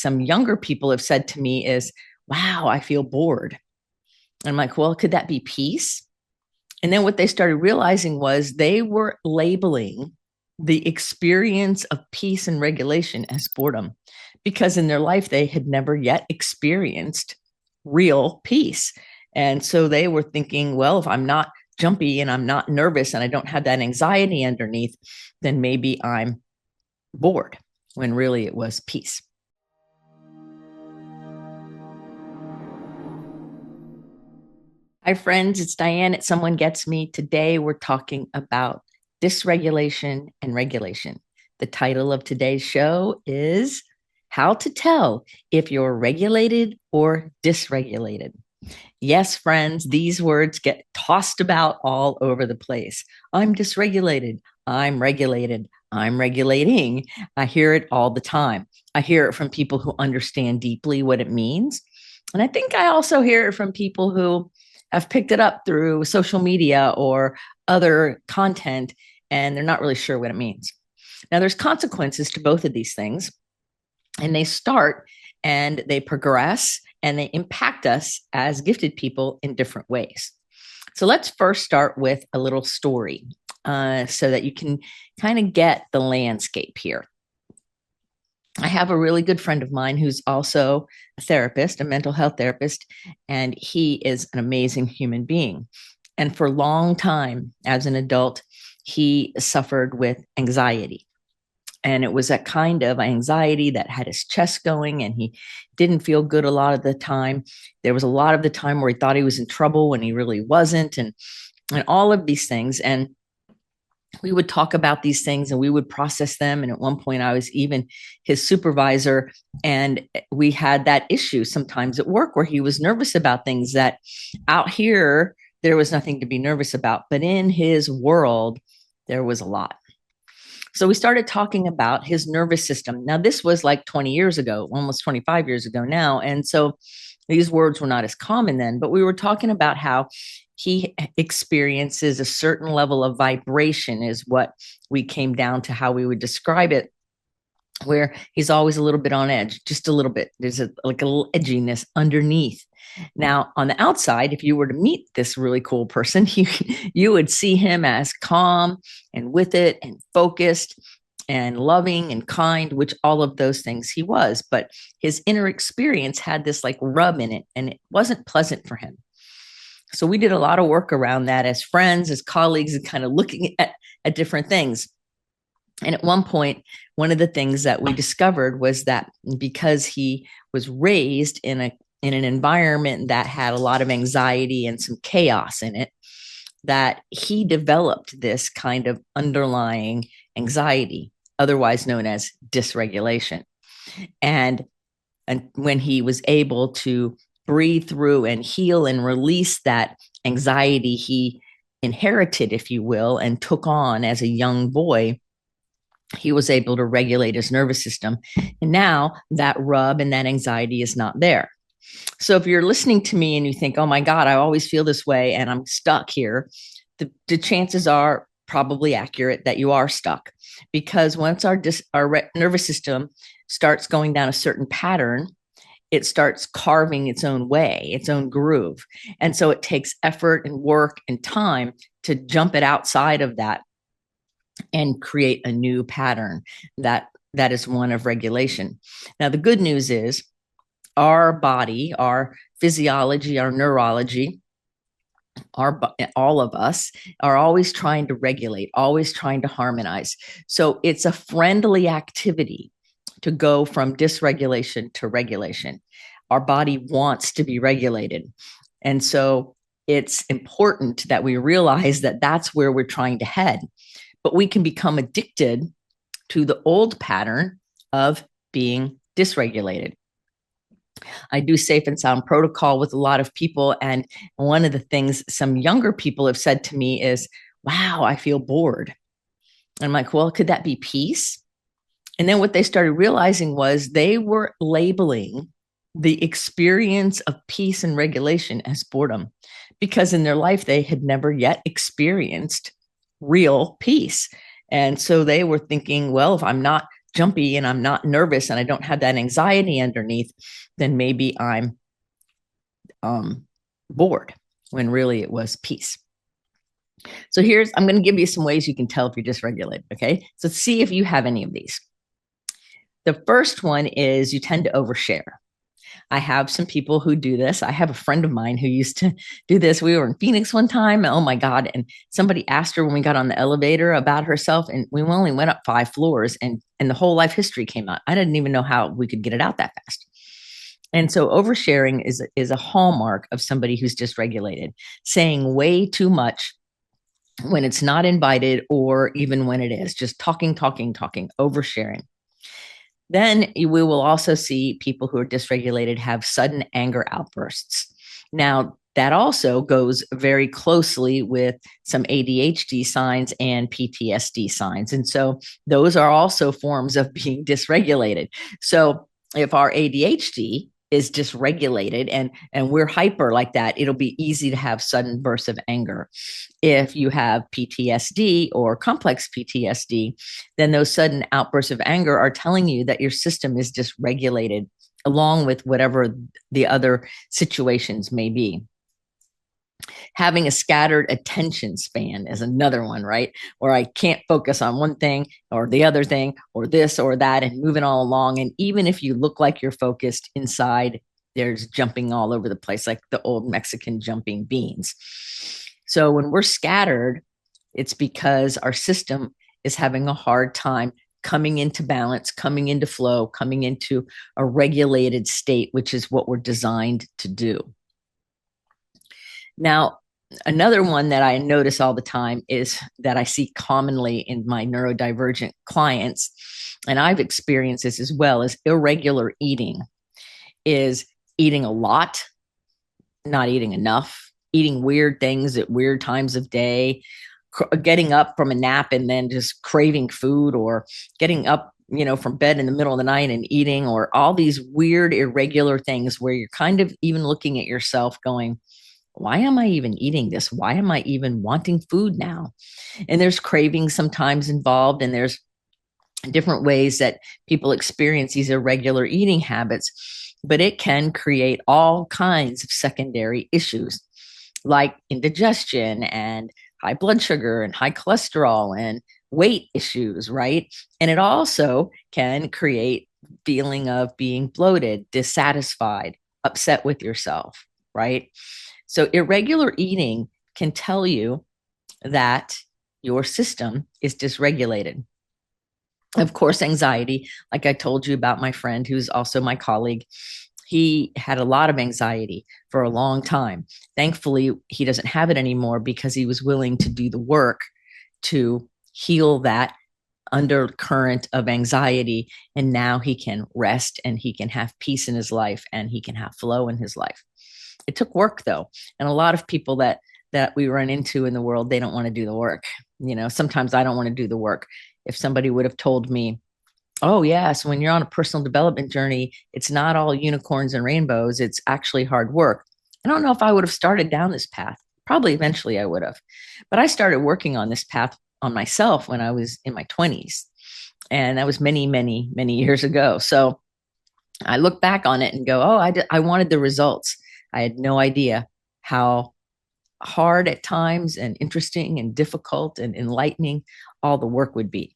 some younger people have said to me is, wow, I feel bored. And I'm like, well, could that be peace? And then what they started realizing was they were labeling the experience of peace and regulation as boredom, because in their life they had never yet experienced real peace. And so they were thinking, well, if I'm not jumpy and I'm not nervous and I don't have that anxiety underneath, then maybe I'm bored, when really it was peace. Hi, friends. It's Dianne at Someone Gets Me. Today, we're talking about dysregulation and regulation. The title of today's show is How to Tell If You're Regulated or Dysregulated. Yes, friends, these words get tossed about all over the place. I'm dysregulated. I'm regulated. I'm regulating. I hear it all the time. I hear it from people who understand deeply what it means. And I think I also hear it from people who have picked it up through social media or other content, and they're not really sure what it means. Now, there's consequences to both of these things, and they start and they progress and they impact us as gifted people in different ways. So let's first start with a little story so that you can kind of get the landscape here. I have a really good friend of mine who's also a therapist, a mental health therapist, and he is an amazing human being. And for a long time as an adult, he suffered with anxiety. And it was that kind of anxiety that had his chest going, and he didn't feel good a lot of the time. There was a lot of the time where he thought he was in trouble when he really wasn't, and all of these things. And we would talk about these things and we would process them. And at one point, I was even his supervisor. And we had that issue sometimes at work where he was nervous about things that out here, there was nothing to be nervous about. But in his world, there was a lot. So we started talking about his nervous system. Now, this was like 20 years ago, almost 25 years ago now. And so these words were not as common then, but we were talking about how he experiences a certain level of vibration is what we came down to how we would describe it, where he's always a little bit on edge, just a little bit. There's like a little edginess underneath. Now, on the outside, if you were to meet this really cool person, you would see him as calm and with it and focused and loving and kind, which all of those things he was. But his inner experience had this like rub in it, and it wasn't pleasant for him. So we did a lot of work around that as friends, as colleagues, and kind of looking at different things. And at one point, one of the things that we discovered was that because he was raised in an environment that had a lot of anxiety and some chaos in it, that he developed this kind of underlying anxiety, otherwise known as dysregulation. And when he was able to breathe through and heal and release that anxiety he inherited, if you will, and took on as a young boy, he was able to regulate his nervous system. And now that rub and that anxiety is not there. So if you're listening to me and you think, oh my God, I always feel this way and I'm stuck here, the chances are probably accurate that you are stuck, because once our nervous system starts going down a certain pattern, it starts carving its own way, its own groove. And so it takes effort and work and time to jump it outside of that and create a new pattern that is one of regulation. Now, the good news is our body, our physiology, our neurology, all of us are always trying to regulate, always trying to harmonize. So it's a friendly activity to go from dysregulation to regulation. Our body wants to be regulated. And so it's important that we realize that that's where we're trying to head. But we can become addicted to the old pattern of being dysregulated. I do safe and sound protocol with a lot of people. And one of the things some younger people have said to me is, wow, I feel bored. And I'm like, well, could that be peace? And then what they started realizing was they were labeling the experience of peace and regulation as boredom, because in their life, they had never yet experienced real peace. And so they were thinking, well, if I'm not jumpy and I'm not nervous and I don't have that anxiety underneath, then maybe I'm bored when really it was peace. So I'm going to give you some ways you can tell if you're dysregulated. Okay. So see if you have any of these. The first one is you tend to overshare. I have some people who do this. I have a friend of mine who used to do this. We were in Phoenix one time. Oh my God. And somebody asked her when we got on the elevator about herself, and we only went up 5 floors, and the whole life history came out. I didn't even know how we could get it out that fast. And so oversharing is a hallmark of somebody who's dysregulated, saying way too much when it's not invited, or even when it is, just talking, oversharing. Then we will also see people who are dysregulated have sudden anger outbursts. Now, that also goes very closely with some ADHD signs and PTSD signs. And so those are also forms of being dysregulated. So if our ADHD is dysregulated and we're hyper like that, it'll be easy to have sudden bursts of anger. If you have PTSD or complex PTSD, then those sudden outbursts of anger are telling you that your system is dysregulated, along with whatever the other situations may be. Having a scattered attention span is another one, right? Where I can't focus on one thing or the other thing or this or that and moving all along. And even if you look like you're focused, inside, there's jumping all over the place, like the old Mexican jumping beans. So when we're scattered, it's because our system is having a hard time coming into balance, coming into flow, coming into a regulated state, which is what we're designed to do. Now, another one that I notice all the time is that I see commonly in my neurodivergent clients, and I've experienced this as well, is irregular eating. Is eating a lot, not eating enough, eating weird things at weird times of day, getting up from a nap and then just craving food, or getting up, from bed in the middle of the night and eating, or all these weird, irregular things where you're kind of even looking at yourself going, why am I even eating this? Why am I even wanting food now? And there's cravings sometimes involved, and there's different ways that people experience these irregular eating habits, but it can create all kinds of secondary issues like indigestion and high blood sugar and high cholesterol and weight issues, right? And it also can create feeling of being bloated, dissatisfied, upset with yourself, right? So irregular eating can tell you that your system is dysregulated. Of course, anxiety, like I told you about my friend who's also my colleague, he had a lot of anxiety for a long time. Thankfully, he doesn't have it anymore because he was willing to do the work to heal that undercurrent of anxiety. And now he can rest and he can have peace in his life and he can have flow in his life. It took work though. And a lot of people that we run into in the world, they don't want to do the work. Sometimes I don't want to do the work. If somebody would have told me, oh yes, when you're on a personal development journey, it's not all unicorns and rainbows, it's actually hard work, I don't know if I would have started down this path. Probably eventually I would have. But I started working on this path on myself when I was in my 20s. And that was many, many, many years ago. So I look back on it and go, oh, I wanted the results. I had no idea how hard at times and interesting and difficult and enlightening all the work would be.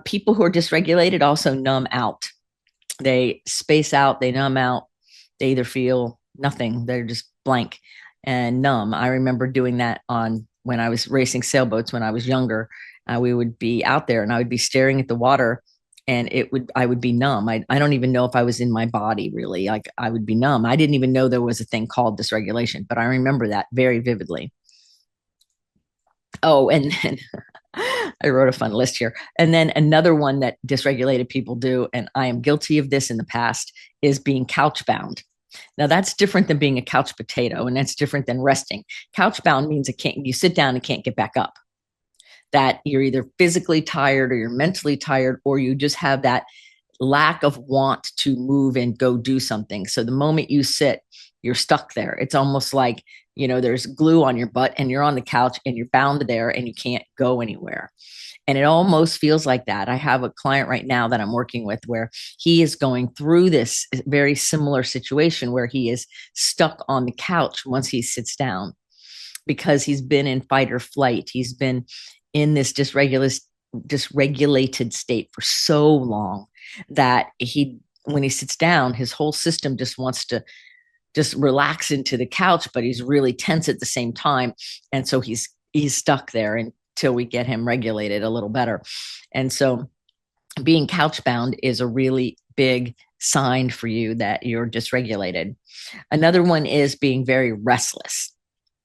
People who are dysregulated also numb out. They space out, they numb out. They either feel nothing, they're just blank and numb. I remember doing that when I was racing sailboats when I was younger. We would be out there and I would be staring at the water, and I would be numb. I don't even know if I was in my body really. Like I would be numb. I didn't even know there was a thing called dysregulation, but I remember that very vividly. Oh, and then I wrote a fun list here. And then another one that dysregulated people do, and I am guilty of this in the past, is being couch bound. Now that's different than being a couch potato, and that's different than resting. Couch bound means you sit down and can't get back up. That you're either physically tired or you're mentally tired, or you just have that lack of want to move and go do something. So the moment you sit, you're stuck there. It's almost like, there's glue on your butt and you're on the couch and you're bound there and you can't go anywhere. And it almost feels like that. I have a client right now that I'm working with where he is going through this very similar situation where he is stuck on the couch once he sits down because he's been in fight or flight. He's been in this dysregulated state for so long that when he sits down, his whole system just wants to just relax into the couch, but he's really tense at the same time. And so he's stuck there until we get him regulated a little better. And so being couch bound is a really big sign for you that you're dysregulated. Another one is being very restless.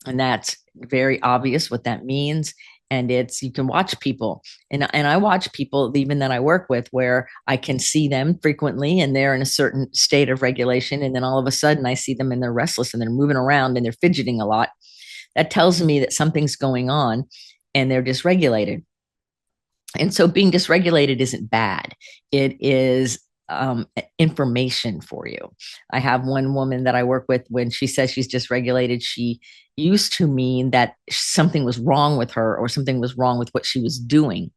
And that's very obvious what that means. And you can watch people, and I watch people even that I work with where I can see them frequently and they're in a certain state of regulation. And then all of a sudden I see them and they're restless and they're moving around and they're fidgeting a lot. That tells me that something's going on and they're dysregulated. And so being dysregulated isn't bad. It is information for you. I have one woman that I work with, when she says she's dysregulated, she used to mean that something was wrong with her or something was wrong with what she was doing.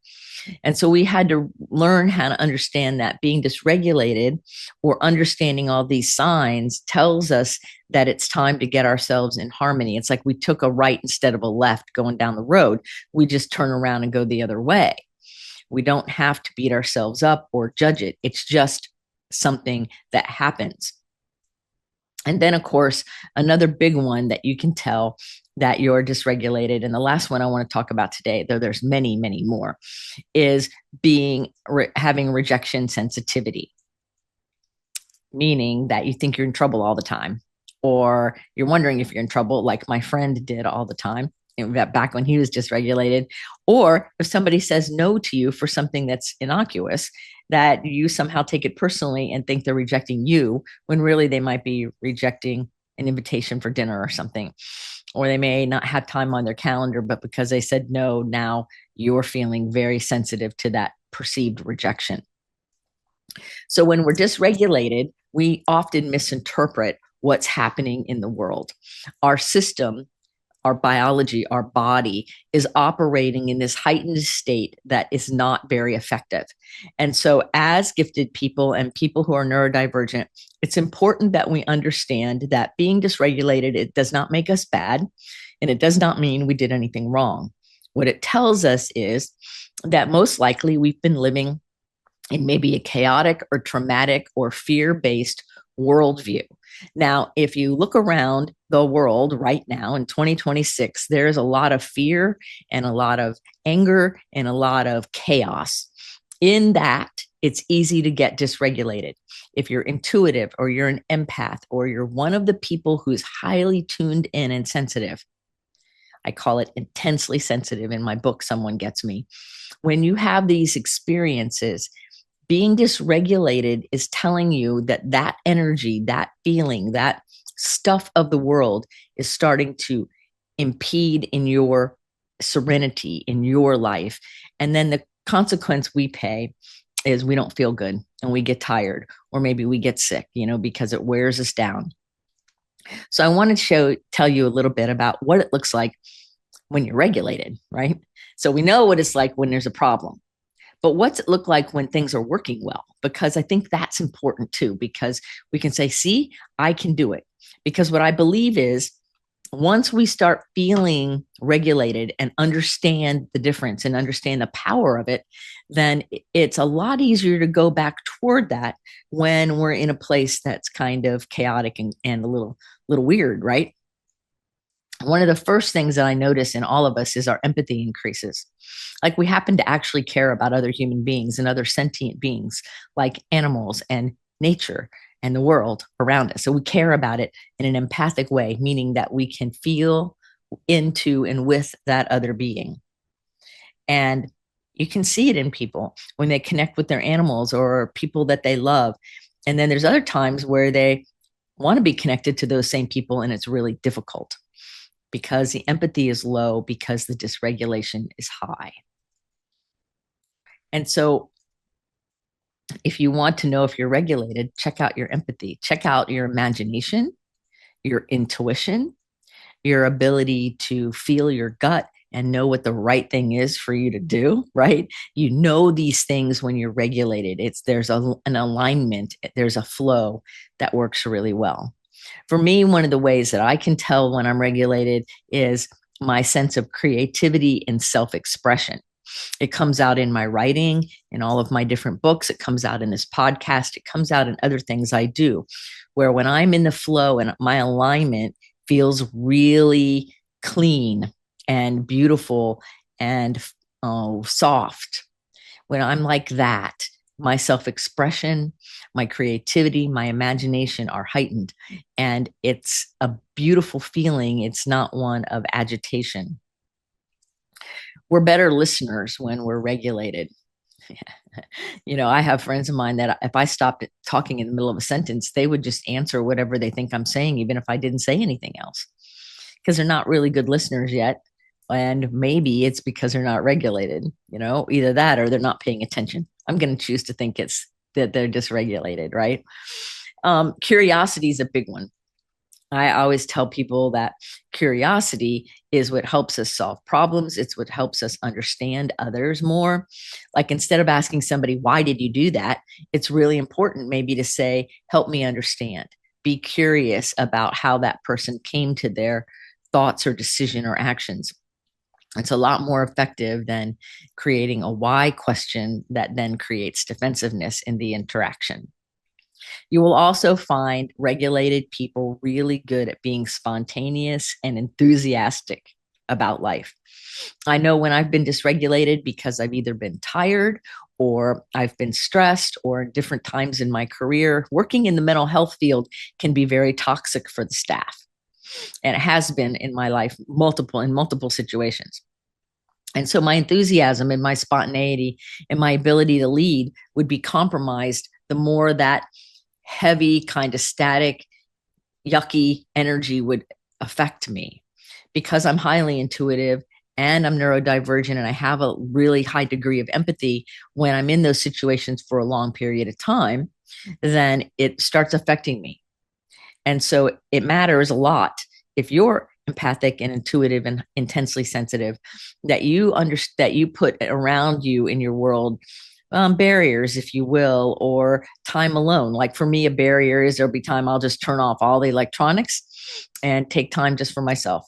And so we had to learn how to understand that being dysregulated or understanding all these signs tells us that it's time to get ourselves in harmony. It's like we took a right instead of a left going down the road. We just turn around and go the other way. We don't have to beat ourselves up or judge it. It's just something that happens. And then, of course, another big one that you can tell that you're dysregulated, and the last one I want to talk about today, though there's many, many more, is having rejection sensitivity, meaning that you think you're in trouble all the time, or you're wondering if you're in trouble, like my friend did all the time back when he was dysregulated. Or if somebody says no to you for something that's innocuous, that you somehow take it personally and think they're rejecting you when really they might be rejecting an invitation for dinner or something. Or they may not have time on their calendar, but because they said no, now you're feeling very sensitive to that perceived rejection. So when we're dysregulated, we often misinterpret what's happening in the world. Our system, our biology, our body is operating in this heightened state that is not very effective. And so as gifted people and people who are neurodivergent, it's important that we understand that being dysregulated, it does not make us bad, and it does not mean we did anything wrong. What it tells us is that most likely we've been living in maybe a chaotic or traumatic or fear-based worldview. Now, if you look around the world right now in 2026, there's a lot of fear and a lot of anger and a lot of chaos. In that, it's easy to get dysregulated. If you're intuitive or you're an empath or you're one of the people who's highly tuned in and sensitive, I call it intensely sensitive in my book, Someone Gets Me. When you have these experiences, being dysregulated is telling you that that energy, that feeling, that stuff of the world is starting to impede in your serenity, in your life. And then the consequence we pay is we don't feel good and we get tired, or maybe we get sick, because it wears us down. So I want to tell you a little bit about what it looks like when you're regulated, right? So we know what it's like when there's a problem. But what's it look like when things are working well? Because I think that's important too, because we can say, see, I can do it. Because what I believe is once we start feeling regulated and understand the difference and understand the power of it, then it's a lot easier to go back toward that when we're in a place that's kind of chaotic and a little weird, right? One of the first things that I notice in all of us is our empathy increases. Like we happen to actually care about other human beings and other sentient beings like animals and nature and the world around us. So we care about it in an empathic way, meaning that we can feel into and with that other being. And you can see it in people when they connect with their animals or people that they love. And then there's other times where they want to be connected to those same people and it's really difficult, because the empathy is low, because the dysregulation is high. And so if you want to know if you're regulated, check out your empathy, check out your imagination, your intuition, your ability to feel your gut and know what the right thing is for you to do, right? You know these things when you're regulated. There's an alignment, there's a flow that works really well. For me, one of the ways that I can tell when I'm regulated is my sense of creativity and self-expression. It comes out in my writing, in all of my different books. It comes out in this podcast. It comes out in other things I do, where when I'm in the flow and my alignment feels really clean and beautiful and soft, when I'm like that, my self-expression, my creativity, my imagination are heightened. And it's a beautiful feeling. It's not one of agitation. We're better listeners when we're regulated. I have friends of mine that if I stopped talking in the middle of a sentence, they would just answer whatever they think I'm saying, even if I didn't say anything else, because they're not really good listeners yet. And maybe it's because they're not regulated, either that or they're not paying attention. I'm going to choose to think it's that they're dysregulated, right? Curiosity is a big one. I always tell people that curiosity is what helps us solve problems. It's what helps us understand others more. Like instead of asking somebody, why did you do that? It's really important maybe to say, help me understand. Be curious about how that person came to their thoughts or decision or actions. It's a lot more effective than creating a why question that then creates defensiveness in the interaction. You will also find regulated people really good at being spontaneous and enthusiastic about life. I know when I've been dysregulated because I've either been tired or I've been stressed or different times in my career. Working in the mental health field can be very toxic for the staff. And it has been in my life in multiple situations. And so my enthusiasm and my spontaneity and my ability to lead would be compromised the more that heavy, kind of static, yucky energy would affect me. Because I'm highly intuitive and I'm neurodivergent and I have a really high degree of empathy when I'm in those situations for a long period of time, then it starts affecting me. And so it matters a lot if you're empathic and intuitive and intensely sensitive that you put around you in your world barriers, if you will, or time alone. Like for me, a barrier is there'll be time I'll just turn off all the electronics and take time just for myself.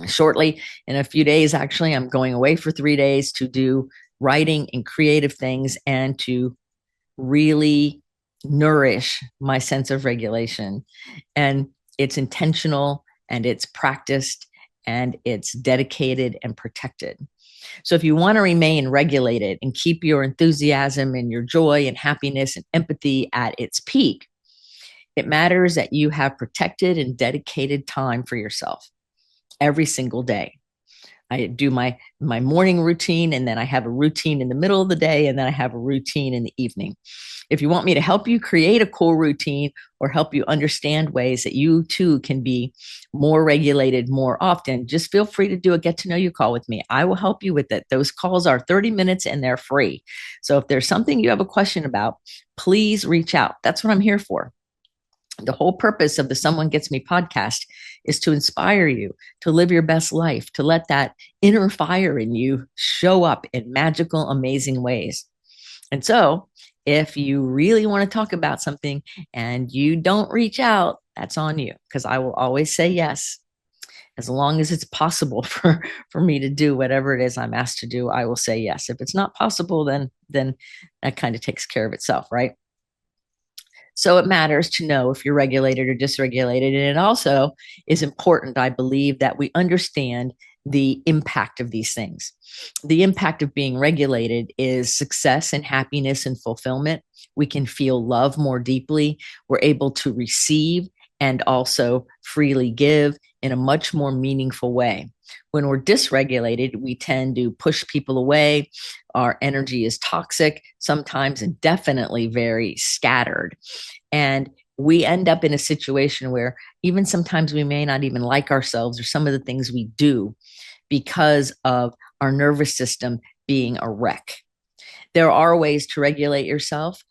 Shortly, in a few days, actually, I'm going away for 3 days to do writing and creative things and to really nourish my sense of regulation. And it's intentional and it's practiced and it's dedicated and protected. So if you want to remain regulated and keep your enthusiasm and your joy and happiness and empathy at its peak, it matters that you have protected and dedicated time for yourself every single day. I do my morning routine, and then I have a routine in the middle of the day, and then I have a routine in the evening. If you want me to help you create a cool routine or help you understand ways that you too can be more regulated more often, just feel free to do a get to know you call with me. I will help you with it. Those calls are 30 minutes and they're free. So if there's something you have a question about, please reach out. That's what I'm here for. The whole purpose of the Someone Gets Me podcast is to inspire you to live your best life, to let that inner fire in you show up in magical, amazing ways. And so if you really want to talk about something and you don't reach out, that's on you, because I will always say yes. As long as it's possible for me to do whatever it is I'm asked to do, I will say yes. If it's not possible, then that kind of takes care of itself, right? So it matters to know if you're regulated or dysregulated. And it also is important, I believe, that we understand the impact of these things. The impact of being regulated is success and happiness and fulfillment. We can feel love more deeply. We're able to receive and also freely give in a much more meaningful way. When we're dysregulated, we tend to push people away. Our energy is toxic, sometimes and definitely very scattered. And we end up in a situation where even sometimes we may not even like ourselves or some of the things we do because of our nervous system being a wreck. There are ways to regulate yourself.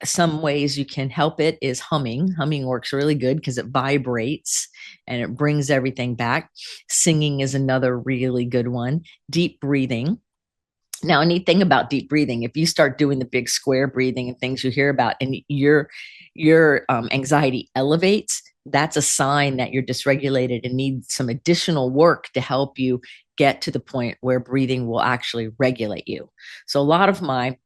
Some ways you can help it is humming. Humming works really good because it vibrates and it brings everything back. Singing is another really good one. Deep breathing. Now, a neat thing about deep breathing, if you start doing the big square breathing and things you hear about, and your anxiety elevates, that's a sign that you're dysregulated and need some additional work to help you get to the point where breathing will actually regulate you. So, a lot of my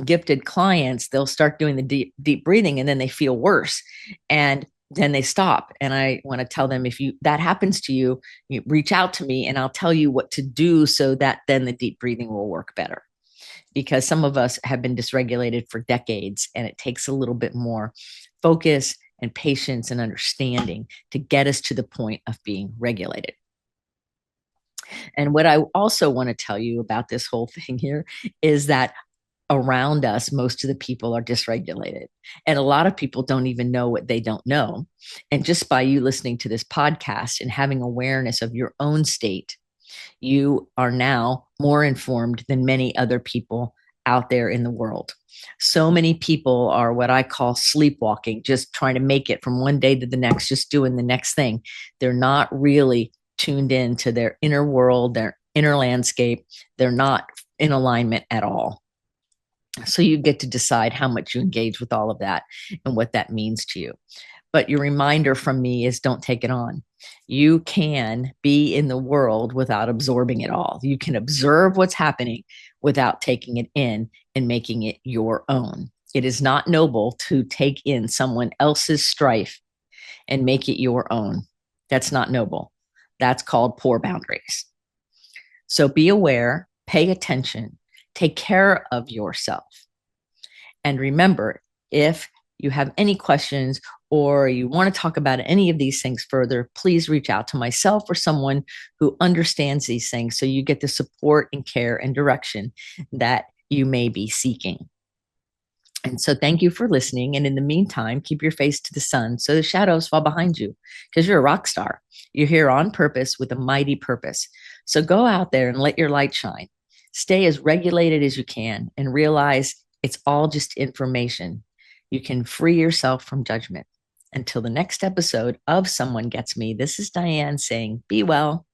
gifted clients, they'll start doing the deep breathing and then they feel worse. And then they stop. And I want to tell them, if you that happens to you, you reach out to me and I'll tell you what to do so that then the deep breathing will work better. Because some of us have been dysregulated for decades and it takes a little bit more focus and patience and understanding to get us to the point of being regulated. And what I also want to tell you about this whole thing here is that around us, most of the people are dysregulated. And a lot of people don't even know what they don't know. And just by you listening to this podcast and having awareness of your own state, you are now more informed than many other people out there in the world. So many people are what I call sleepwalking, just trying to make it from one day to the next, just doing the next thing. They're not really tuned in to their inner world, their inner landscape. They're not in alignment at all. So you get to decide how much you engage with all of that and what that means to you. But your reminder from me is don't take it on. You can be in the world without absorbing it all. You can observe what's happening without taking it in and making it your own. It is not noble to take in someone else's strife and make it your own. That's not noble. That's called poor boundaries. So be aware, pay attention, take care of yourself. And remember, if you have any questions or you want to talk about any of these things further, please reach out to myself or someone who understands these things so you get the support and care and direction that you may be seeking. And so thank you for listening. And in the meantime, keep your face to the sun so the shadows fall behind you because you're a rock star. You're here on purpose with a mighty purpose. So go out there and let your light shine. Stay as regulated as you can and realize it's all just information. You can free yourself from judgment. Until the next episode of Someone Gets Me, this is Dianne saying, be well.